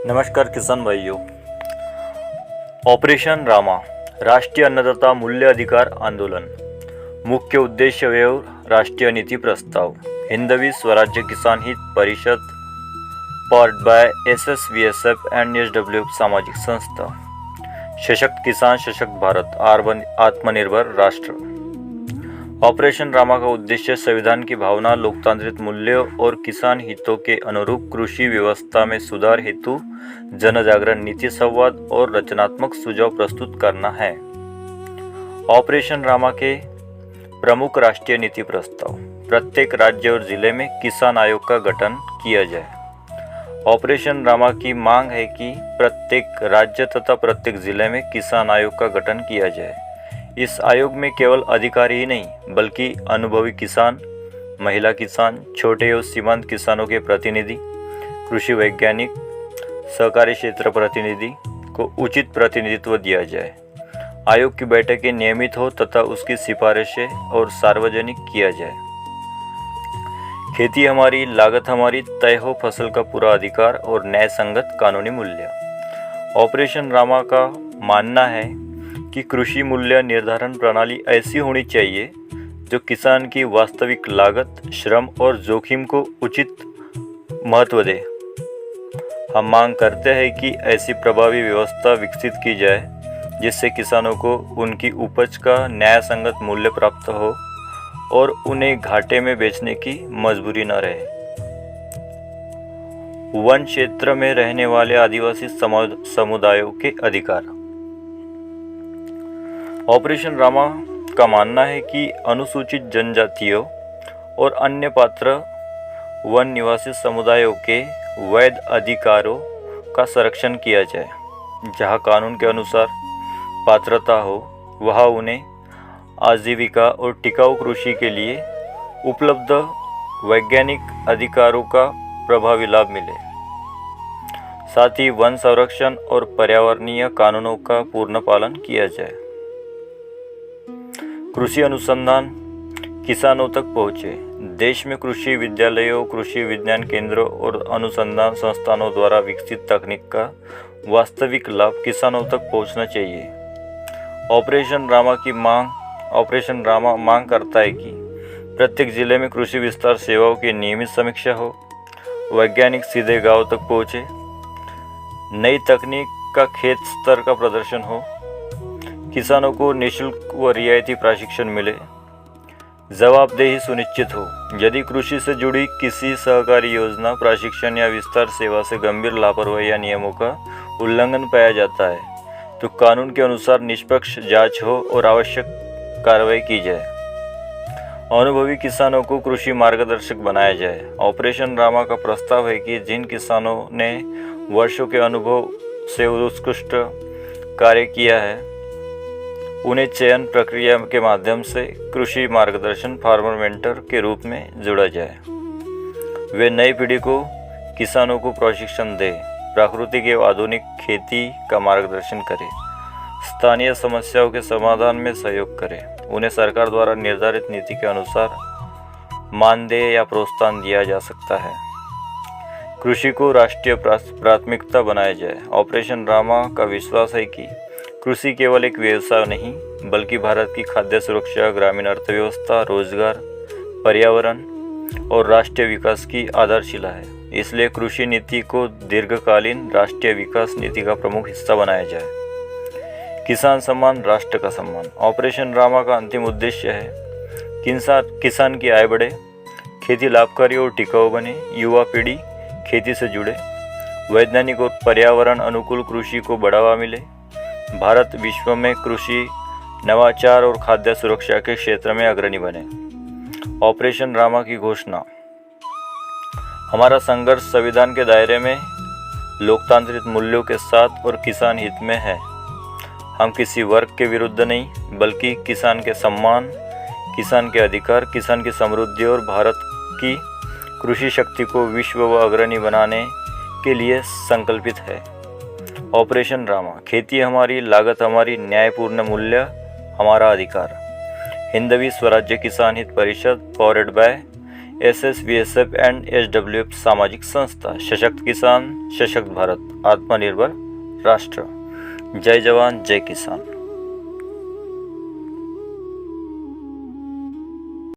नमस्कार किसान भाइयों। ऑपरेशन रामा राष्ट्रीय अन्नदाता मूल्य अधिकार आंदोलन। मुख्य उद्देश्य व राष्ट्रीय नीति प्रस्ताव। हिंदवी स्वराज्य किसान हित परिषद powered by SSVSF and SWF सामाजिक संस्था। सशक्त किसान सशक्त भारत आत्मनिर्भर राष्ट्र। ऑपरेशन रामा का उद्देश्य संविधान की भावना, लोकतांत्रिक मूल्यों और किसान हितों के अनुरूप कृषि व्यवस्था में सुधार हेतु जन जागरण, नीति संवाद और रचनात्मक सुझाव प्रस्तुत करना है। ऑपरेशन रामा के प्रमुख राष्ट्रीय नीति प्रस्ताव। प्रत्येक राज्य और जिले में किसान आयोग का गठन किया जाए। ऑपरेशन रामा की मांग है कि प्रत्येक राज्य तथा प्रत्येक जिले में किसान आयोग का गठन किया जाए। इस आयोग में केवल अधिकारी ही नहीं बल्कि अनुभवी किसान, महिला किसान, छोटे और सीमांत किसानों के प्रतिनिधि, कृषि वैज्ञानिक, सहकारी क्षेत्र प्रतिनिधि को उचित प्रतिनिधित्व दिया जाए। आयोग की बैठकें नियमित हो तथा उसकी सिफारिशें और सार्वजनिक किया जाए। खेती हमारी, लागत हमारी, तय हो फसल का पूरा अधिकार और न्याय संगत कानूनी मूल्य। ऑपरेशन रामा का मानना है कि कृषि मूल्य निर्धारण प्रणाली ऐसी होनी चाहिए जो किसान की वास्तविक लागत, श्रम और जोखिम को उचित महत्व दे। हम मांग करते हैं कि ऐसी प्रभावी व्यवस्था विकसित की जाए जिससे किसानों को उनकी उपज का न्याय संगत मूल्य प्राप्त हो और उन्हें घाटे में बेचने की मजबूरी न रहे। वन क्षेत्र में रहने वाले आदिवासी समुदायों के अधिकार। ऑपरेशन रामा का मानना है कि अनुसूचित जनजातियों और अन्य पात्र वन निवासी समुदायों के वैध अधिकारों का संरक्षण किया जाए। जहां कानून के अनुसार पात्रता हो वहां उन्हें आजीविका और टिकाऊ कृषि के लिए उपलब्ध वैज्ञानिक अधिकारों का प्रभावी लाभ मिले। साथ ही वन संरक्षण और पर्यावरणीय कानूनों का पूर्ण पालन किया जाए। कृषि अनुसंधान किसानों तक पहुँचे। देश में कृषि विद्यालयों, कृषि विज्ञान केंद्रों और अनुसंधान संस्थानों द्वारा विकसित तकनीक का वास्तविक लाभ किसानों तक पहुंचना चाहिए। ऑपरेशन रामा मांग करता है कि प्रत्येक जिले में कृषि विस्तार सेवाओं की नियमित समीक्षा हो, वैज्ञानिक सीधे गांव तक पहुंचे, नई तकनीक का खेत स्तर का प्रदर्शन हो, किसानों को निःशुल्क व रियायती प्रशिक्षण मिले, जवाबदेही सुनिश्चित हो। यदि कृषि से जुड़ी किसी सहकारी योजना, प्रशिक्षण या विस्तार सेवा से गंभीर लापरवाही या नियमों का उल्लंघन पाया जाता है तो कानून के अनुसार निष्पक्ष जांच हो और आवश्यक कार्रवाई की जाए। अनुभवी किसानों को कृषि मार्गदर्शक बनाया जाए। ऑपरेशन रामा का प्रस्ताव है कि जिन किसानों ने वर्षों के अनुभव से उत्कृष्ट कार्य किया है उन्हें चयन प्रक्रिया के माध्यम से कृषि मार्गदर्शन फार्मर मेंटर के रूप में जोड़ा जाए। वे नई पीढ़ी को किसानों को प्रशिक्षण दें, प्राकृतिक एवं आधुनिक खेती का मार्गदर्शन करें, स्थानीय समस्याओं के समाधान में सहयोग करें। उन्हें सरकार द्वारा निर्धारित नीति के अनुसार मानदेय या प्रोत्साहन दिया जा सकता है। कृषि को राष्ट्रीय प्राथमिकता बनाया जाए। ऑपरेशन रामा का विश्वास है कि कृषि केवल एक व्यवसाय नहीं बल्कि भारत की खाद्य सुरक्षा, ग्रामीण अर्थव्यवस्था, रोजगार, पर्यावरण और राष्ट्रीय विकास की आधारशिला है। इसलिए कृषि नीति को दीर्घकालीन राष्ट्रीय विकास नीति का प्रमुख हिस्सा बनाया जाए। किसान सम्मान, राष्ट्र का सम्मान। ऑपरेशन रामा का अंतिम उद्देश्य है किसान की आय बढ़े, खेती लाभकारी और टिकाऊ बने, युवा पीढ़ी खेती से जुड़े, वैज्ञानिक और पर्यावरण अनुकूल कृषि को बढ़ावा मिले, भारत विश्व में कृषि, नवाचार और खाद्य सुरक्षा के क्षेत्र में अग्रणी बने। ऑपरेशन रामा की घोषणा। हमारा संघर्ष संविधान के दायरे में लोकतांत्रिक मूल्यों के साथ और किसान हित में है। हम किसी वर्ग के विरुद्ध नहीं बल्कि किसान के सम्मान, किसान के अधिकार, किसान की समृद्धि और भारत की कृषि शक्ति को विश्व व अग्रणी बनाने के लिए संकल्पित है। ऑपरेशन रामा। खेती हमारी, लागत हमारी, न्यायपूर्ण मूल्य हमारा अधिकार। हिंदवी स्वराज्य किसान हित परिषद powered by SSBSF and SWF सामाजिक संस्था। सशक्त किसान, सशक्त भारत, आत्मनिर्भर राष्ट्र। जय जवान, जय किसान।